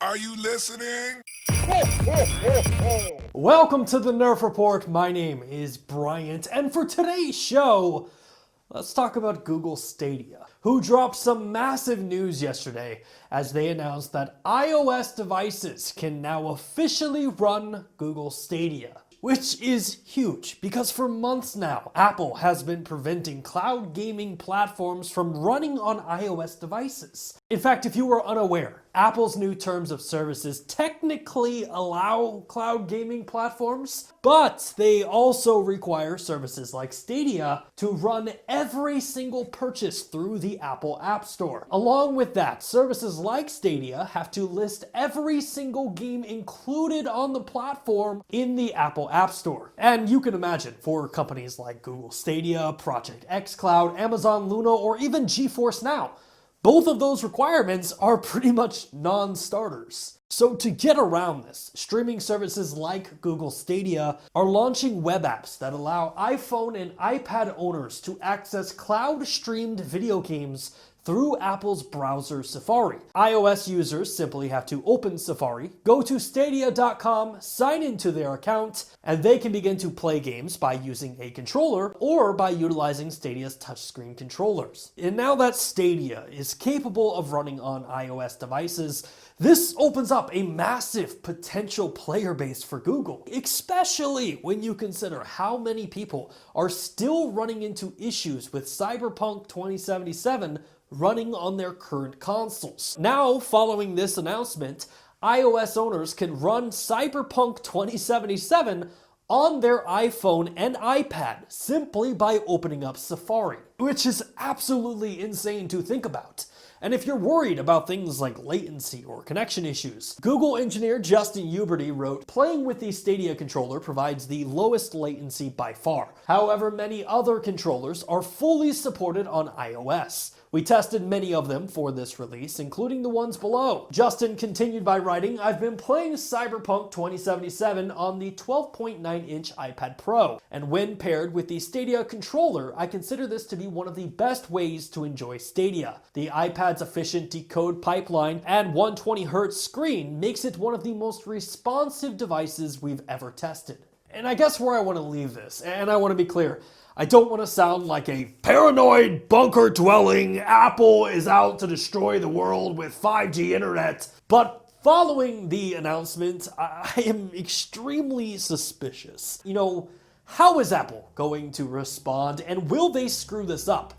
Are you listening? Welcome to the Nerf Report. My name is Bryant, and for today's show, let's talk about Google Stadia, who dropped some massive news yesterday as they announced that iOS devices can now officially run Google Stadia. Which is huge, because for months now, Apple has been preventing cloud gaming platforms from running on iOS devices. In fact, if you were unaware, Apple's new terms of services technically allow cloud gaming platforms, but they also require services like Stadia to run every single purchase through the Apple App Store. Along with that, services like Stadia have to list every single game included on the platform in the Apple App Store. And you can imagine, for companies like Google Stadia, Project xCloud, Amazon Luna, or even GeForce Now, both of those requirements are pretty much non-starters. So to get around this, streaming services like Google Stadia are launching web apps that allow iPhone and iPad owners to access cloud-streamed video games through Apple's browser Safari. iOS users simply have to open Safari, go to Stadia.com, sign into their account, and they can begin to play games by using a controller or by utilizing Stadia's touchscreen controllers. And now that Stadia is capable of running on iOS devices, this opens up a massive potential player base for Google, especially when you consider how many people are still running into issues with Cyberpunk 2077 running on their current consoles. Now, following this announcement, iOS owners can run Cyberpunk 2077 on their iPhone and iPad simply by opening up Safari, which is absolutely insane to think about. And if you're worried about things like latency or connection issues, Google engineer Justin Uberty wrote, "Playing with the Stadia controller provides the lowest latency by far. However, many other controllers are fully supported on iOS. We tested many of them for this release, including the ones below." Justin continued by writing, "I've been playing Cyberpunk 2077 on the 12.9-inch iPad Pro, and when paired with the Stadia controller, I consider this to be one of the best ways to enjoy Stadia. The iPad's efficient decode pipeline and 120Hz screen makes it one of the most responsive devices we've ever tested." And I guess where I want to leave this, and I want to be clear, I don't want to sound like a paranoid, bunker-dwelling Apple is out to destroy the world with 5G internet, but following the announcement, I am extremely suspicious. How is Apple going to respond, and will they screw this up?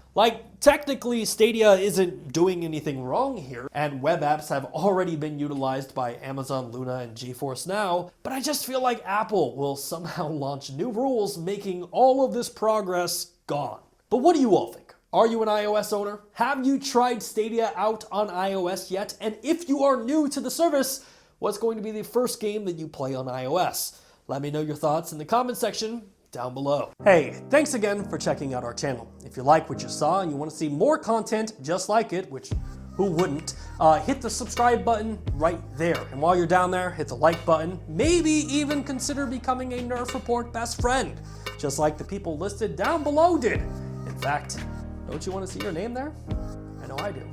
Technically, Stadia isn't doing anything wrong here, and web apps have already been utilized by Amazon Luna and GeForce Now, but I just feel like Apple will somehow launch new rules making all of this progress gone. But what do you all think? Are you an iOS owner? Have you tried Stadia out on iOS yet? And if you are new to the service, what's going to be the first game that you play on iOS? Let me know your thoughts in the comment section down below. Hey, thanks again for checking out our channel. If you like what you saw and you want to see more content just like it, which who wouldn't, hit the subscribe button right there. And while you're down there, hit the like button. Maybe even consider becoming a Nerf Report best friend, just like the people listed down below did. In fact, don't you want to see your name there? I know I do.